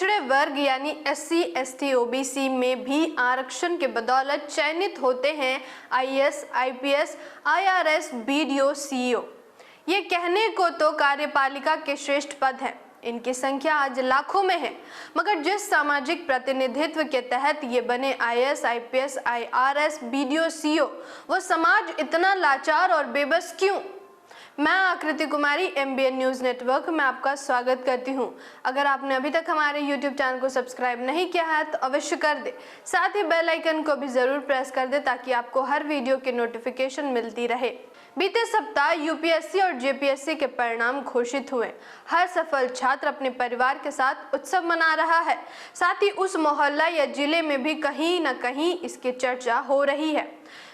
पिछड़े वर्ग यानी SC, ST, OBC में भी आरक्षण के बदौलत चयनित होते हैं IAS, IPS, IRS, BDO, CEO। ये कहने को तो कार्यपालिका के श्रेष्ठ पद हैं, इनकी संख्या आज लाखों में है, मगर जिस सामाजिक प्रतिनिधित्व के तहत ये बने IAS, IPS, IRS, BDO, CEO, वो समाज इतना लाचार और बेबस क्यों? मैं आकृति कुमारी MBN न्यूज़ नेटवर्क में आपका स्वागत करती हूं। अगर आपने अभी तक हमारे YouTube चैनल को सब्सक्राइब नहीं किया है तो अवश्य कर दे, साथ ही बेल आइकन को भी जरूर प्रेस कर दे ताकि आपको हर वीडियो की नोटिफिकेशन मिलती रहे। बीते सप्ताह UPSC और JPSC के परिणाम घोषित हुए। हर सफल छात्र अपने परिवार के साथ उत्सव मना रहा है, साथ ही उस मोहल्ला या जिले में भी कहीं न कहीं इसकी चर्चा हो रही है।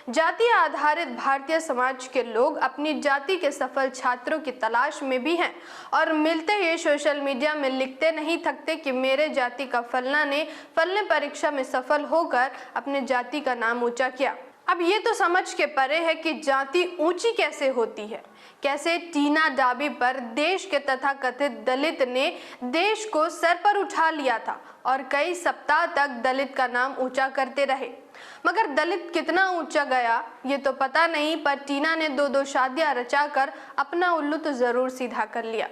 जाति आधारित भारतीय समाज के लोग अपनी जाति के सफल छात्रों की तलाश में भी हैं और मिलते ही सोशल मीडिया में लिखते नहीं थकते कि मेरे जाति का फलना ने फलने परीक्षा में सफल होकर अपने जाति का नाम ऊंचा किया। अब ये तो समझ के परे है कि जाति ऊंची कैसे होती है। कैसे टीना डाबी पर देश के तथाकथित दलित ने देश को सर पर उठा लिया था और कई सप्ताह तक दलित का नाम ऊंचा करते रहे, मगर दलित कितना ऊंचा गया ये तो पता नहीं, पर टीना ने दो शादियां रचाकर अपना उल्लू तो जरूर सीधा कर लिया।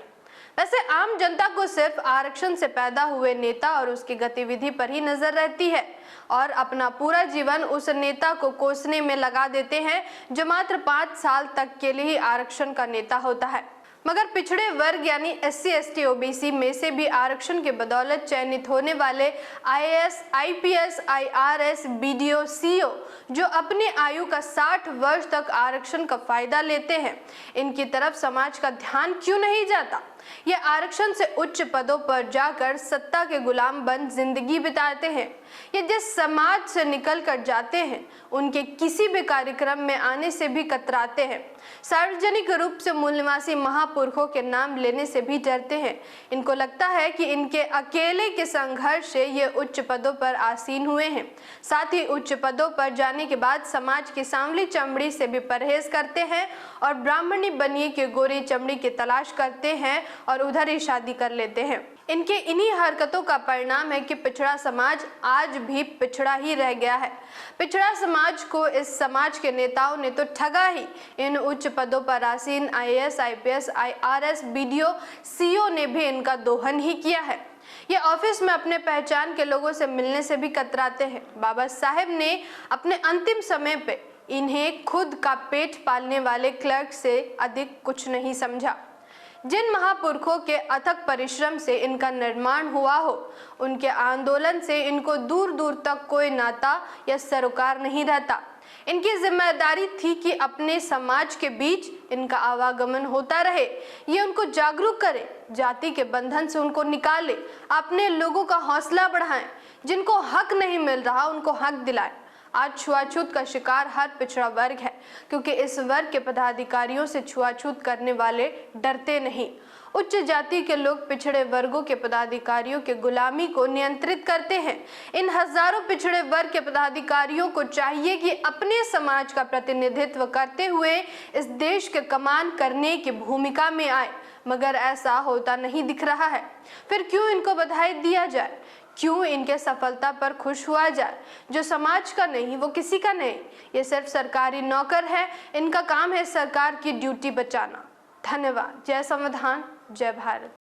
वैसे आम जनता को सिर्फ आरक्षण से पैदा हुए नेता और उसकी गतिविधि पर ही नजर रहती है और अपना पूरा जीवन उस नेता को कोसने में लगा देते हैं जो मात्र 5 साल तक के लिए ही आरक्षण का नेता होता है। मगर पिछड़े वर्ग यानी SC, ST, OBC में से भी आरक्षण के बदौलत चयनित होने वाले IAS, IPS, IRS, BDO, CEO जो अपनी आयु का 60 वर्ष तक आरक्षण का फायदा लेते हैं, इनकी तरफ समाज का ध्यान क्यों नहीं जाता? ये आरक्षण से उच्च पदों पर जाकर सत्ता के गुलाम बन जिंदगी बिताते हैं। ये जिस समाज से निकल कर जाते हैं उनके किसी भी कार्यक्रम में आने से भी कतराते हैं। सार्वजनिक रूप से मूल निवासी महापुरुषों के नाम लेने से भी डरते हैं। इनको लगता है कि इनके अकेले के संघर्ष से ये उच्च पदों पर आसीन हुए हैं। साथ ही उच्च पदों पर जाने के बाद समाज की सांवली चमड़ी से भी परहेज करते हैं और ब्राह्मणी बनिए के गोरी चमड़ी की तलाश करते हैं और उधर ही शादी कर लेते हैं। इनके इन्हीं हरकतों का परिणाम है कि पिछड़ा समाज आज भी पिछड़ा ही रह गया है। पिछड़ा समाज को इस समाज के नेताओं ने तो ठगा ही, इन उच्च पदों पर आसीन IAS, IPS, IRS, BDO, CEO ने भी इनका दोहन ही किया है। ये ऑफिस में अपने पहचान के लोगों से मिलने से भी कतराते हैं। बाबा साहेब ने अपने अंतिम समय पे इन्हें खुद का पेट पालने वाले क्लर्क से अधिक कुछ नहीं समझा। जिन महापुरुषों के अथक परिश्रम से इनका निर्माण हुआ हो, उनके आंदोलन से इनको दूर दूर तक कोई नाता या सरोकार नहीं रहता। इनकी जिम्मेदारी थी कि अपने समाज के बीच इनका आवागमन होता रहे, ये उनको जागरूक करे, जाति के बंधन से उनको निकाले, अपने लोगों का हौसला बढ़ाएं, जिनको हक नहीं मिल रहा उनको हक दिलाएं। आज छुआछूत का शिकार हर पिछड़ा वर्ग है, क्योंकि इस वर्ग के पदाधिकारियों से छुआछूत करने वाले डरते नहीं। उच्च जाति के लोग पिछड़े वर्गों के पदाधिकारियों के गुलामी को नियंत्रित करते हैं। इन हजारों पिछड़े वर्ग के पदाधिकारियों को चाहिए कि अपने समाज का प्रतिनिधित्व करते हुए इस देश के कमान करने की भूमिका में आए, मगर ऐसा होता नहीं दिख रहा है। फिर क्यों इनको बधाई दिया जाए? क्यों इनके सफलता पर खुश हुआ जाए? जो समाज का नहीं वो किसी का नहीं। ये सिर्फ सरकारी नौकर है, इनका काम है सरकार की ड्यूटी बचाना। धन्यवाद। जय संविधान, जय भारत।